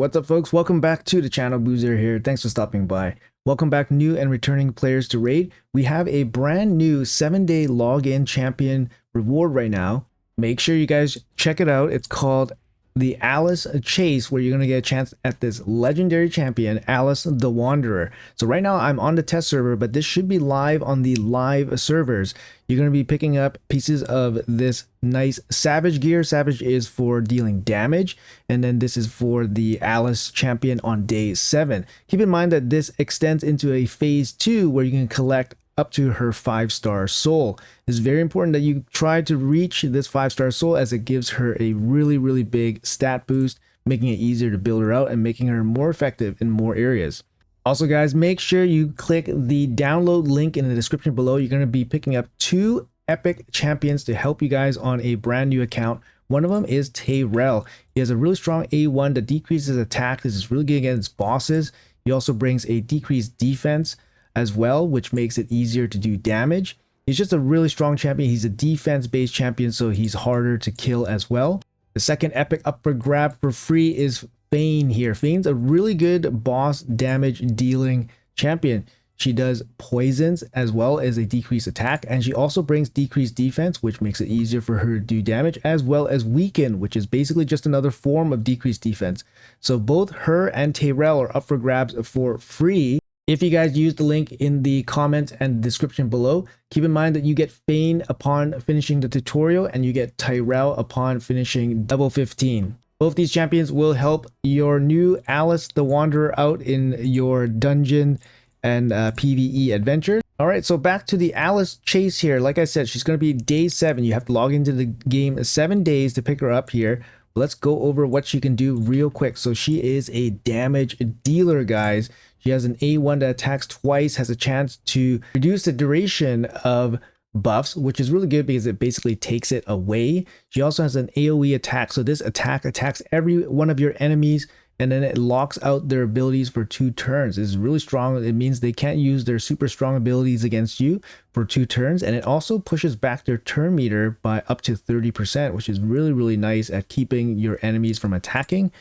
What's up, folks? Welcome back to the channel. Boozer here. Thanks for stopping by. Welcome back, new and returning players to Raid. We have a brand new 7-day login champion reward right now. Make sure you guys check it out. It's called the Alice Chase, where you're going to get a chance at this legendary champion, Alice the Wanderer. So right now I'm on the test server, but this should be live on the live servers. You're going to be picking up pieces of this nice Savage gear. Savage is for dealing damage, and then this is for the Alice champion on day 7. Keep in mind that this extends into a phase 2 where you can collect up to her 5-star soul. It's very important that you try to reach this 5-star soul, as it gives her a really big stat boost, making it easier to build her out and making her more effective in more areas. Also, guys, make sure you click the download link in the description below. You're going to be picking up 2 epic champions to help you guys on a brand new account. One of them is Tayrel. He has a really strong A1 that decreases attack. This is really good against bosses. He also brings a decreased defense as well, which makes it easier to do damage. He's just a really strong champion. He's a defense-based champion, so he's harder to kill as well. The second epic up for grab for free is Fayne here. Fayne's a really good boss damage dealing champion. She does poisons as well as a decreased attack, and she also brings decreased defense, which makes it easier for her to do damage, as well as weaken, which is basically just another form of decreased defense. So both her and Tayrel are up for grabs for free. If you guys use the link in the comments and description below, keep in mind that you get Fayne upon finishing the tutorial, and you get Tayrel upon finishing level 15. Both these champions will help your new Alice the Wanderer out in your dungeon and PvE adventures. All right, so back to the Alice Chase here. Like I said, she's going to be day 7. You have to log into the game 7 days to pick her up here. Let's go over what she can do real quick. So she is a damage dealer, guys. She has an A1 that attacks twice, has a chance to reduce the duration of buffs, which is really good because it basically takes it away. She also has an AoE attack. So this attack attacks every one of your enemies, and then it locks out their abilities for 2 turns. It's really strong. It means they can't use their super strong abilities against you for 2 turns. And it also pushes back their turn meter by up to 30%, which is really nice at keeping your enemies from attacking.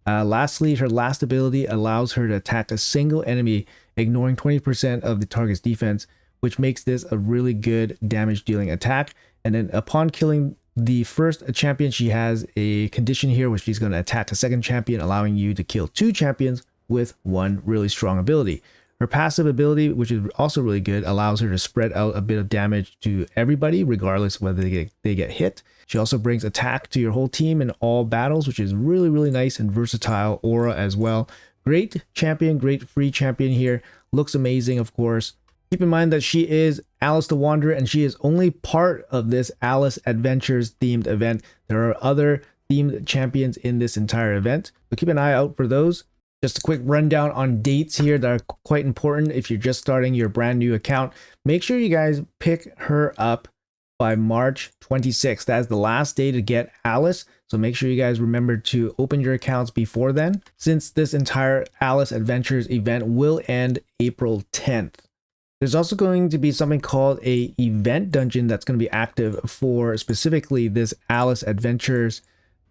Lastly, her last ability allows her to attack a single enemy, ignoring 20% of the target's defense, which makes this a really good damage dealing attack. And then upon killing the first champion, she has a condition here where she's going to attack a second champion, allowing you to kill 2 champions with 1 really strong ability. Her passive ability, which is also really good, allows her to spread out a bit of damage to everybody, regardless of whether they get hit. She also brings attack to your whole team in all battles, which is really nice, and versatile aura as well. Great champion, great free champion here. Looks amazing, of course. Keep in mind that she is Alice the Wanderer, and she is only part of this Alice Adventures themed event. There are other themed champions in this entire event, so keep an eye out for those. Just a quick rundown on dates here that are quite important if you're just starting your brand new account. Make sure you guys pick her up by March 26th. That is the last day to get Alice. So make sure you guys remember to open your accounts before then, since this entire Alice Adventures event will end April 10th. There's also going to be something called a event dungeon that's going to be active for specifically this Alice Adventures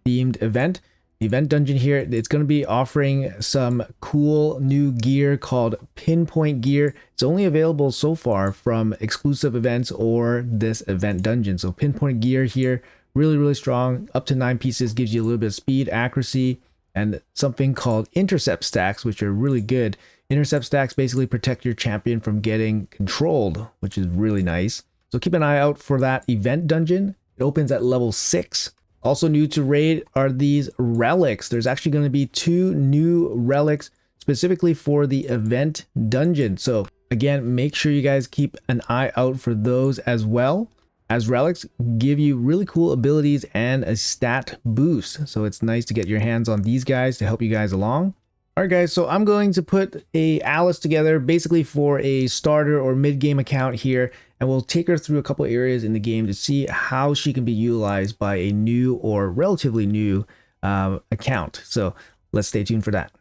themed event. The event dungeon here, it's going to be offering some cool new gear called pinpoint gear. It's only available so far from exclusive events or this event dungeon. So pinpoint gear here, really strong. Up to 9 pieces, gives you a little bit of speed, accuracy, and something called intercept stacks, which are really good. Intercept stacks basically protect your champion from getting controlled, which is really nice. So keep an eye out for that event dungeon. It opens at level 6. Also new to Raid are these relics. There's actually going to be 2 new relics specifically for the event dungeon. So again, make sure you guys keep an eye out for those as well, as relics give you really cool abilities and a stat boost. So it's nice to get your hands on these guys to help you guys along. All right, guys, so I'm going to put a Alice together basically for a starter or mid-game account here, and we'll take her through a couple areas in the game to see how she can be utilized by a new or relatively new account. So let's stay tuned for that.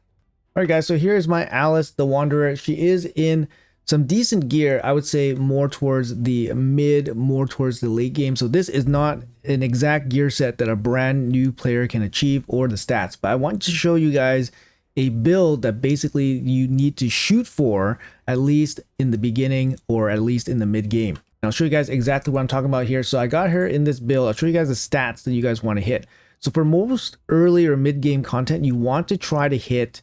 All right, guys, so here's my Alice the Wanderer. She is in some decent gear, I would say more towards the mid, more towards the late game. So this is not an exact gear set that a brand new player can achieve or the stats, but I want to show you guys a build that basically you need to shoot for at least in the beginning or at least in the mid game. And I'll show you guys exactly what I'm talking about here. So I got her in this build. I'll show you guys the stats that you guys want to hit. So for most early or mid game content, you want to try to hit,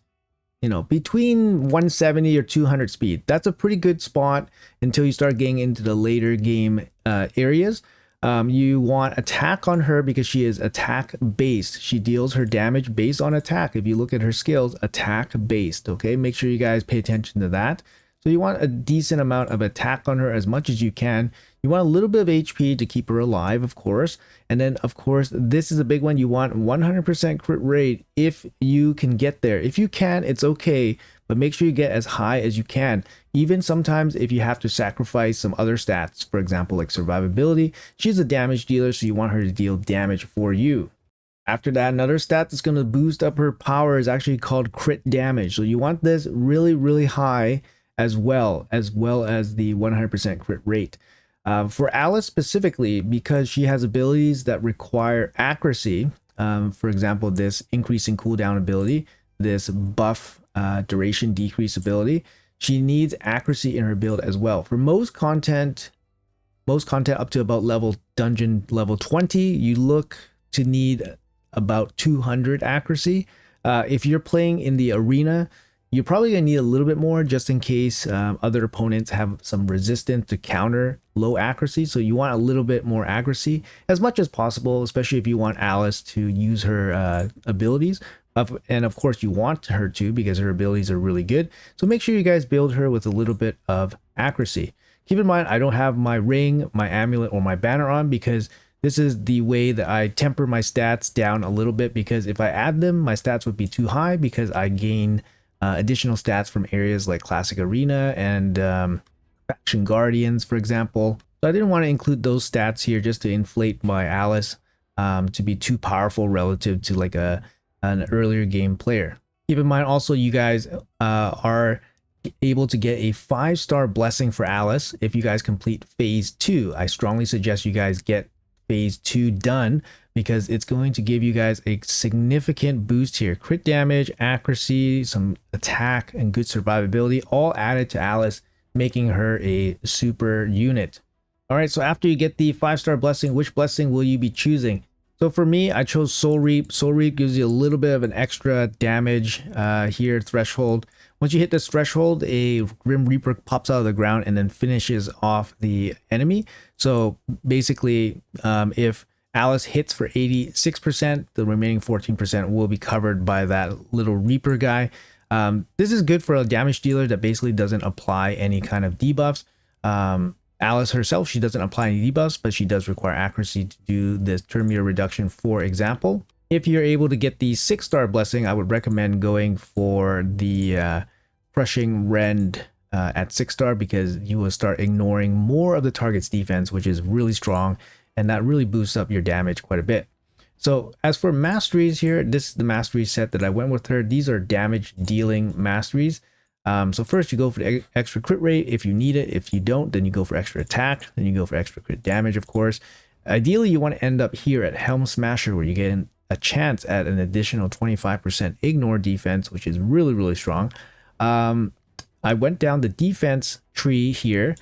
you know, between 170 or 200 speed. That's a pretty good spot until you start getting into the later game areas. You want attack on her because she is attack based. She deals her damage based on attack. If you look at her skills, attack based. Okay, make sure you guys pay attention to that. So you want a decent amount of attack on her as much as you can. You want a little bit of HP to keep her alive, of course. And then, of course, this is a big one. You want 100% crit rate if you can get there. If you can, it's okay, but make sure you get as high as you can. Even sometimes if you have to sacrifice some other stats, for example, like survivability, she's a damage dealer, so you want her to deal damage for you. After that, another stat that's going to boost up her power is actually called crit damage. So you want this really, really high as well as the 100% crit rate. For Alice specifically, because she has abilities that require accuracy, for example, this increasing cooldown ability, this buff duration decrease ability, she needs accuracy in her build as well. For most content up to about dungeon level 20, you look to need about 200 accuracy. If you're playing in the arena, you're probably going to need a little bit more just in case other opponents have some resistance to counter low accuracy. So you want a little bit more accuracy as much as possible, especially if you want Alice to use her abilities. And of course you want her to, because her abilities are really good. So make sure you guys build her with a little bit of accuracy. Keep in mind, I don't have my ring, my amulet, or my banner on because this is the way that I temper my stats down a little bit, because if I add them, my stats would be too high because I gain additional stats from areas like Classic Arena and Faction Guardians, for example. So I didn't want to include those stats here just to inflate my Alice to be too powerful relative to like an earlier game player. Keep in mind also, you guys are able to get a 5-star blessing for Alice if you guys complete phase 2. I strongly suggest you guys get phase 2 done because it's going to give you guys a significant boost here. Crit damage, accuracy, some attack, and good survivability all added to Alice, making her a super unit. All right, so after you get the 5-star blessing, which blessing will you be choosing? So for me, I chose Soul Reap. Soul Reap gives you a little bit of an extra damage here, threshold. Once you hit this threshold, a Grim Reaper pops out of the ground and then finishes off the enemy. So basically, if Alice hits for 86%, the remaining 14% will be covered by that little Reaper guy. This is good for a damage dealer that basically doesn't apply any kind of debuffs. Alice herself, she doesn't apply any debuffs, but she does require accuracy to do this turn meter reduction, for example. If you're able to get the 6-star blessing, I would recommend going for the Crushing Rend at 6-star, because you will start ignoring more of the target's defense, which is really strong, and that really boosts up your damage quite a bit. So as for masteries here, this is the mastery set that I went with her. These are damage dealing masteries. So first you go for the extra crit rate if you need it. If you don't, then you go for extra attack. Then you go for extra crit damage, of course. Ideally, you want to end up here at Helm Smasher, where you get a chance at an additional 25% ignore defense, which is really, really strong. I went down the defense tree here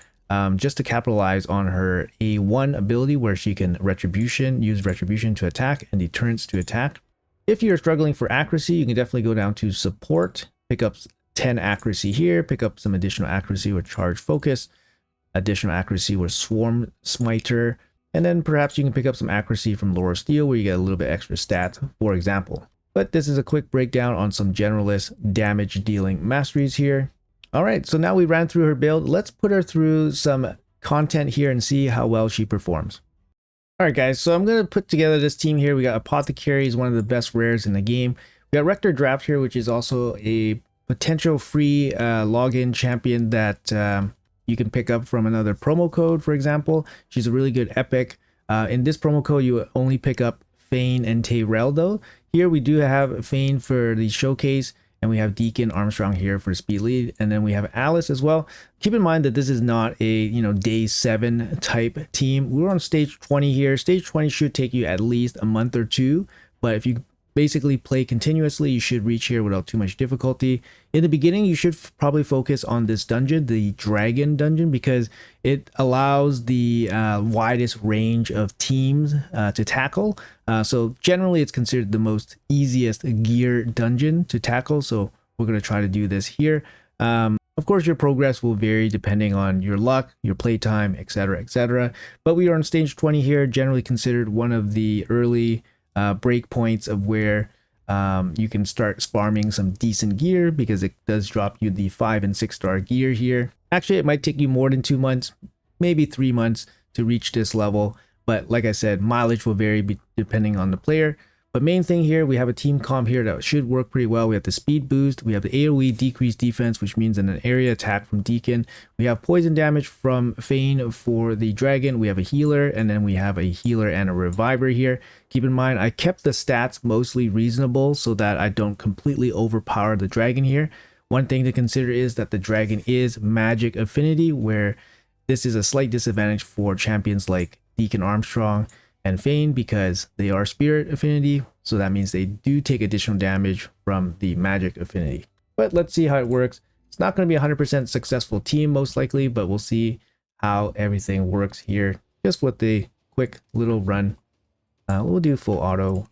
just to capitalize on her A1 ability, where she can use retribution to attack and deterrence to attack. If you're struggling for accuracy, you can definitely go down to support, pick up 10 accuracy here, pick up some additional accuracy with charge focus, additional accuracy with swarm smiter, and then perhaps you can pick up some accuracy from Laura Steel, where you get a little bit extra stats, for example. But this is a quick breakdown on some generalist damage dealing masteries here. All right, so now we ran through her build. Let's put her through some content here and see how well she performs. All right, guys, so I'm going to put together this team here. We got Apothecary, is one of the best rares in the game. We got Rector Draft here, which is also a potential free login champion that you can pick up from another promo code, for example. She's a really good epic. In this promo code, you only pick up Fayne and Tayrel, though. Here we do have Fayne for the showcase, and we have Deacon Armstrong here for speed lead, and then we have Alice as well. Keep in mind that this is not a day 7 type team. We're on stage 20 here. Stage 20 should take you at least a month or two, but if you basically play continuously, you should reach here without too much difficulty. In the beginning, you should probably focus on this dungeon, the dragon dungeon, because it allows the widest range of teams to tackle. So generally, it's considered the most easiest gear dungeon to tackle. So we're going to try to do this here. Of course, your progress will vary depending on your luck, your playtime, etc., etc. But we are on stage 20 here, generally considered one of the early break points of where you can start farming some decent gear, because it does drop you the 5 and 6 star gear here. Actually, it might take you more than 2 months, maybe 3 months to reach this level. But like I said, mileage will vary depending on the player. But main thing here, we have a team comp here that should work pretty well. We have the speed boost, we have the AoE decreased defense, which means an area attack from Deacon. We have poison damage from Fayne for the dragon. We have a healer, and then we have a healer and a reviver here. Keep in mind, I kept the stats mostly reasonable so that I don't completely overpower the dragon here. One thing to consider is that the dragon is magic affinity, where this is a slight disadvantage for champions like Deacon Armstrong and Fayne, because they are spirit affinity, so that means they do take additional damage from the magic affinity. But let's see how it works. It's not going to be a 100% successful team most likely, but we'll see how everything works here just with the quick little run. We'll do full auto.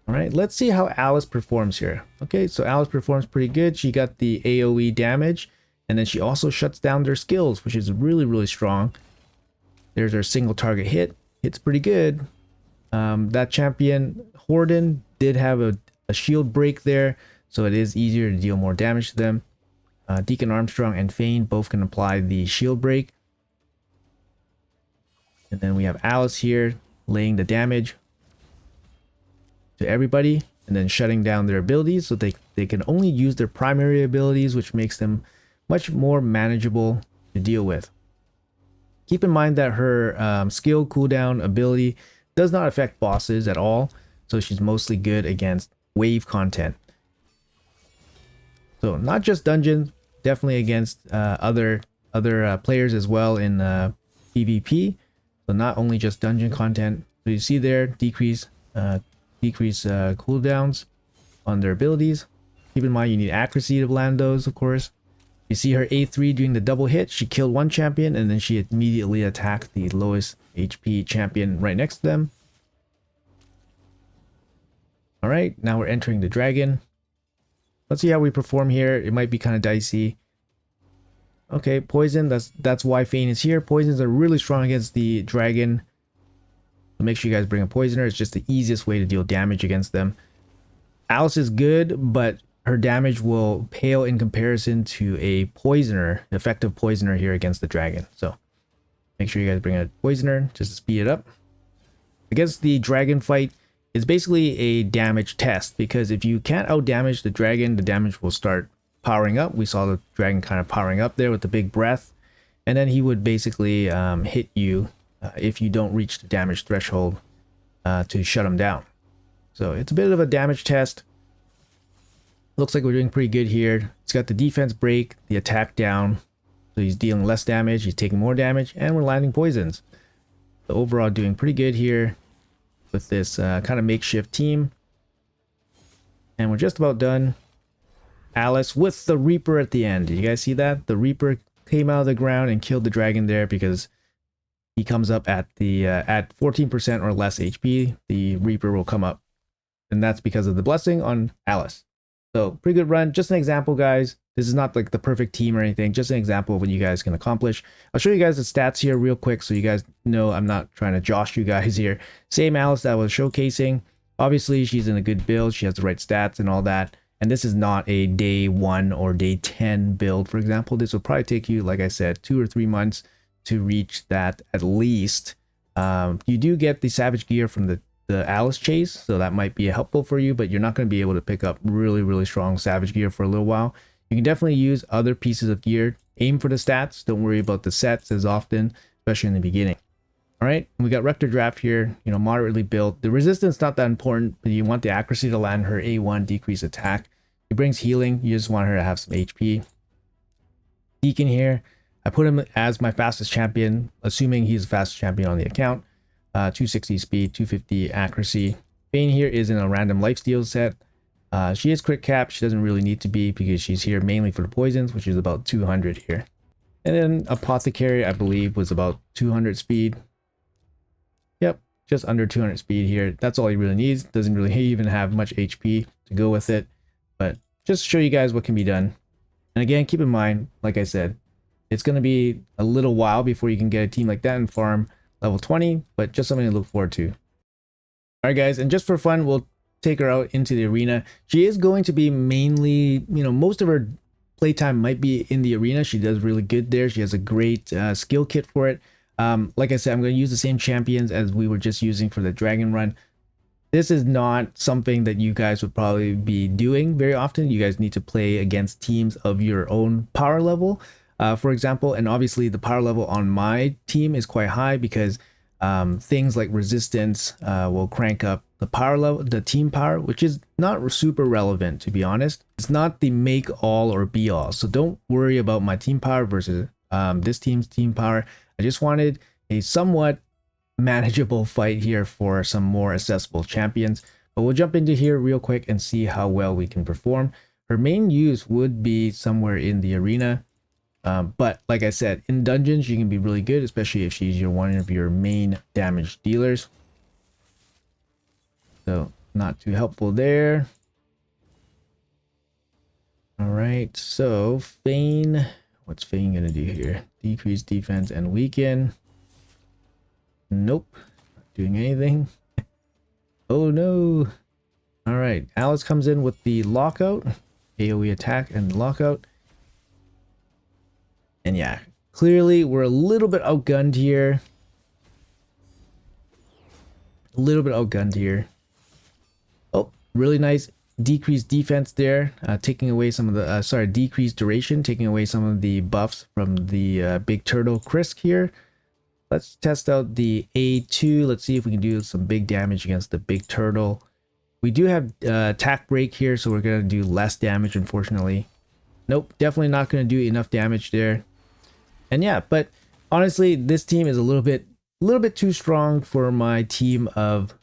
All right, let's see how Alice performs here. Okay, so Alice performs pretty good. She got the AoE damage, and then she also shuts down their skills, which is really, really strong. There's our single target hit. Hits pretty good. That champion, Horden, did have a shield break there, so it is easier to deal more damage to them. Deacon Armstrong and Fayne both can apply the shield break. And then we have Alice here laying the damage to everybody and then shutting down their abilities, so they can only use their primary abilities, which makes them much more manageable to deal with. Keep in mind that her skill cooldown ability does not affect bosses at all, so she's mostly good against wave content. So not just dungeons, definitely against other players as well in PvP. So not only just dungeon content. So you see there, decrease cooldowns on their abilities. Keep in mind you need accuracy to land those, of course. You see her A3 doing the double hit. She killed one champion, and then she immediately attacked the lowest HP champion right next to them. All right, now we're entering the dragon. Let's see how we perform here. It might be kind of dicey. Okay, poison. That's why Fayne is here. Poisons are really strong against the dragon. So make sure you guys bring a poisoner. It's just the easiest way to deal damage against them. Alice is good, but her damage will pale in comparison to a poisoner, effective poisoner here against the dragon. So make sure you guys bring a poisoner just to speed it up. Against the dragon fight, it's basically a damage test, because if you can't out damage the dragon, the damage will start powering up. We saw the dragon kind of powering up there with the big breath, and then he would basically hit you if you don't reach the damage threshold to shut him down. So it's a bit of a damage test. Looks like we're doing pretty good here. He's got the defense break, the attack down, so he's dealing less damage, he's taking more damage, and we're landing poisons. So overall doing pretty good here with this kind of makeshift team. And we're just about done. Alice with the Reaper at the end. Did you guys see that? The Reaper came out of the ground and killed the dragon there, because he comes up at the at 14% or less HP. The Reaper will come up, and that's because of the blessing on Alice. So pretty good run. Just an example, guys. This is not like the perfect team or anything. Just an example of what you guys can accomplish. I'll show you guys the stats here real quick so you guys know I'm not trying to josh you guys here. Same Alice that I was showcasing. Obviously, she's in a good build. She has the right stats and all that. And this is not a day 1 or day 10 build, for example. This will probably take you, like I said, 2 or 3 months to reach that at least. You do get the Savage gear from the Alice chase, so that might be helpful for you, but you're not going to be able to pick up really strong Savage gear for a little while. You can definitely use other pieces of gear. Aim for the stats. Don't worry about the sets as often, especially in the beginning. All right, we got Rector Draft here, you know, moderately built. The resistance not that important, but you want the accuracy to land her A1, decrease attack. He brings healing. You just want her to have some HP. Deacon here, I put him as my fastest champion, assuming he's the fastest champion on the account. 260 speed, 250 accuracy. Fayne here is in a random lifesteal set. She is crit cap. She doesn't really need to be because she's here mainly for the poisons, which is about 200 here. And then Apothecary, I believe, was about 200 speed. Yep, just under 200 speed here. That's all he really needs. Doesn't really even have much HP to go with it. But just to show you guys what can be done. And again, keep in mind, like I said, it's going to be a little while before you can get a team like that and farm level 20, but just something to look forward to. All right, guys, and just for fun, we'll take her out into the arena. She is going to be mainly, most of her playtime might be in the arena. She does really good there. She has a great skill kit for it. Like I said, I'm going to use the same champions as we were just using for the dragon run. This is not something that you guys would probably be doing very often. You guys need to play against teams of your own power level, for example. And obviously the power level on my team is quite high because things like resistance will crank up the power level, the team power, which is not super relevant, to be honest. It's not the make all or be all. So don't worry about my team power versus this team's team power. I just wanted a somewhat manageable fight here for some more accessible champions, but we'll jump into here real quick and see how well we can perform. Her main use would be somewhere in the arena, but like I said, in dungeons you can be really good, especially if she's one of your main damage dealers. So not too helpful there. All right, so Fayne, what's Fayne gonna do here? Decrease defense and weaken. Nope, not doing anything. Oh no. All right, Alice comes in with the lockout, AoE attack and lockout. And yeah, clearly we're a little bit outgunned here. Oh, really nice decreased defense there, taking away some of the decreased duration, taking away some of the buffs from the big turtle Krisk here. Let's test out the A2. Let's see if we can do some big damage against the big turtle. We do have attack break here, so we're going to do less damage, unfortunately. Nope, definitely not going to do enough damage there. And yeah, but honestly, this team is a little bit too strong for my team of,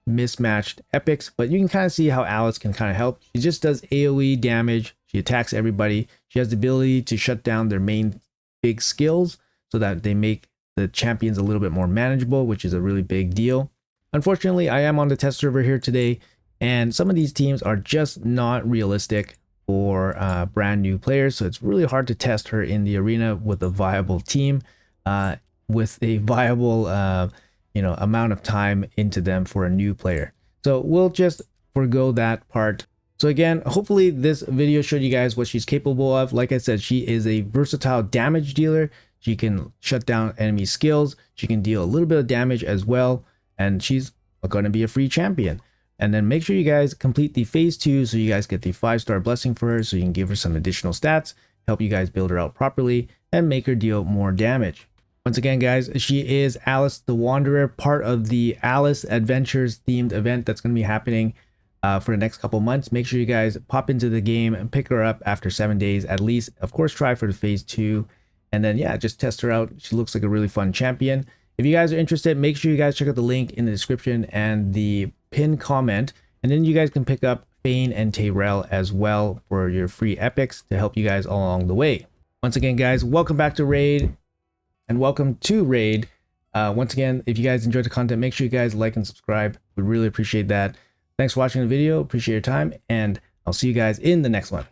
mismatched epics. But you can kind of see how Alice can kind of help. She just does AoE damage. She attacks everybody. She has the ability to shut down their main big skills so that they make the champions a little bit more manageable, which is a really big deal. Unfortunately, I am on the test server here today, and some of these teams are just not realistic for brand new players, so it's really hard to test her in the arena with a viable team, with a viable amount of time into them for a new player. So we'll just forgo that part. So again, hopefully this video showed you guys what she's capable of. Like I said, she is a versatile damage dealer. She can shut down enemy skills. She can deal a little bit of damage as well. And she's going to be a free champion. And then make sure you guys complete the phase 2 so you guys get the 5-star blessing for her, so you can give her some additional stats, help you guys build her out properly, and make her deal more damage. Once again, guys, she is Alice the Wanderer, part of the Alice Adventures themed event that's going to be happening for the next couple months. Make sure you guys pop into the game and pick her up after 7 days at least. Of course, try for the phase 2. And then, yeah, just test her out. She looks like a really fun champion. If you guys are interested, make sure you guys check out the link in the description and the pinned comment. And then you guys can pick up Fayne and Tayrel as well for your free epics to help you guys all along the way. Once again, guys, welcome back to Raid and welcome to Raid. Once again, if you guys enjoyed the content, make sure you guys like and subscribe. We really appreciate that. Thanks for watching the video. Appreciate your time, and I'll see you guys in the next one.